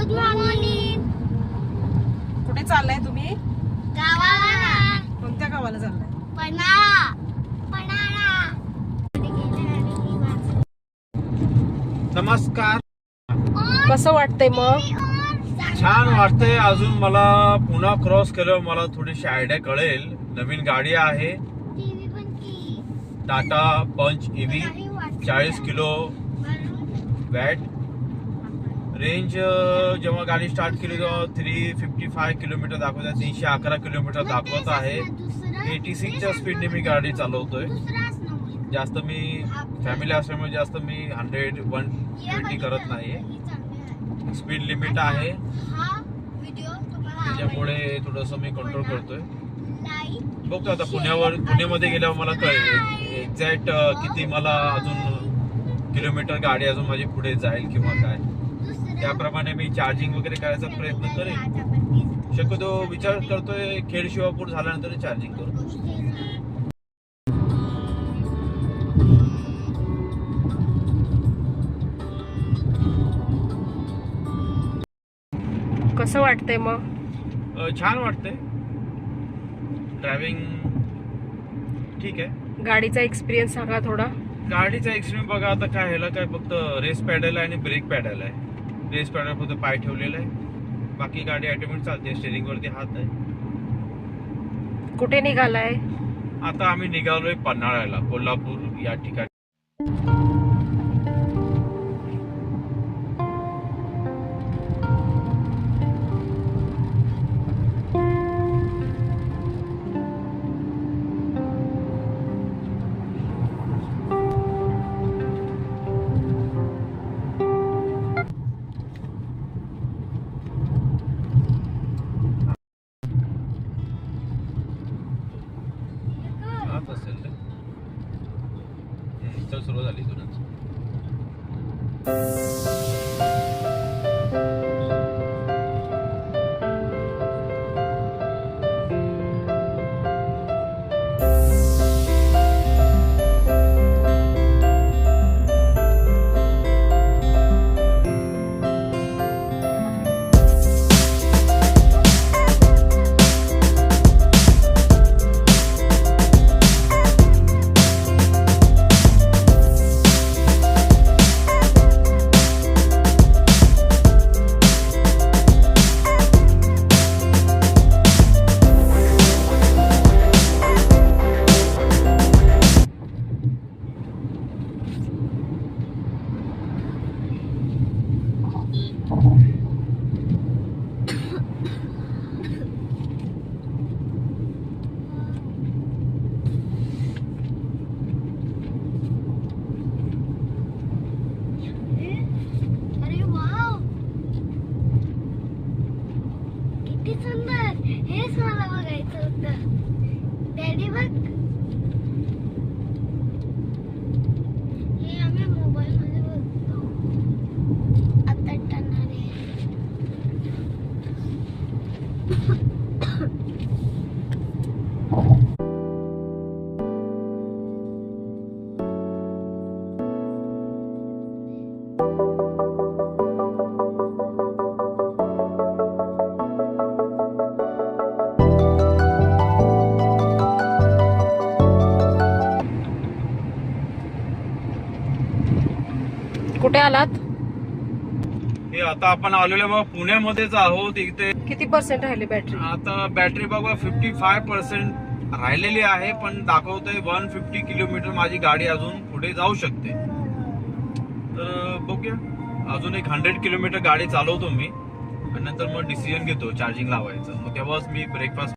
Good morning. कुठे चाललाय तुम्ही? गावाला. कोणत्या गावाला चाललाय? पन्हाळा. पन्हाळा. नमस्कार. कसं वाटतंय मग? छान वाटतंय. अजून मला पुन्हा क्रॉस केल्यावर मला थोडीशी आयडिया कळेल. नवीन गाडी आहे, टाटा पंच EV, 40 किलो वॅट. रेंज जेव्हा गाडी स्टार्ट केली तेव्हा 355 किलोमीटर दाखवत आहे, 311 किलोमीटर दाखवत आहे. 86च्या स्पीडने मी गाडी चालवतोय. जास्त मी फॅमिली असल्यामुळे जास्त मी 100-120 करत नाहीये. स्पीड लिमिट आहे, त्याच्यामुळे थोडंसं मी कंट्रोल करतोय. बघतो आता पुण्यामध्ये गेल्यावर मला कळेल एक्झॅक्ट किती मला अजून किलोमीटर गाडी अजून माझी पुढे जाईल किंवा काय. त्याप्रमाणे मी चार्जिंग वगैरे करायचा प्रयत्न करेन. शक्यतो विचार करतोय खेड शिवापूर झाल्यानंतर चार्जिंग करतो. कसं वाटतंय मग? छान वाटतंय. ड्रायव्हिंग ठीक आहे. गाडीचा एक्सपिरियन्स सांगा थोडा. गाडीचा एक्सपिरियन्स बघा, आता काय ह्याला काय फक्त रेस पॅडल आहे आणि ब्रेक पॅडल आहे. रेस पॅडल फक्त पाय ठेवलेला आहे, बाकी गाडी ऑटोमॅटिक चालते. स्टेरिंग वरती हात आहे. कुठे निघालाय? आता आम्ही निघालोय पन्हाळ्याला, कोल्हापूर या ठिकाणी. सुरू झाली तुरंत. हेच मला बघायचं होतं. डॅडी बघ, हे आम्ही मोबाईल मध्ये बघतो. आता टणार आहे. कुठे आलात? हे आता आपण आलेलो बघा पुण्यामध्येच आहोत. इथे किती पर्सेंट राहिले बॅटरी? आता बॅटरी बघा 55% राहिलेली आहे, पण दाखवतोय 150 किलोमीटर माझी गाडी अजून पुढे जाऊ शकते. तर बघूया, अजून एक 100 किलोमीटर गाडी चालवतो मी आणि नंतर मग डिसिजन घेतो चार्जिंग लावायचं. मग तेव्हाच मी ब्रेकफास्ट.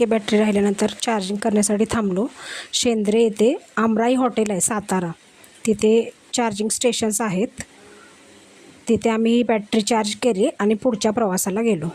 टक्के बॅटरी राहिल्यानंतर चार्जिंग करण्यासाठी थांबलो. शेंद्रे येथे आमराई हॉटेल आहे सातारा, तिथे चार्जिंग स्टेशन्स आहेत. तिथे आम्ही बॅटरी चार्ज केली आणि पुढच्या प्रवासाला गेलो.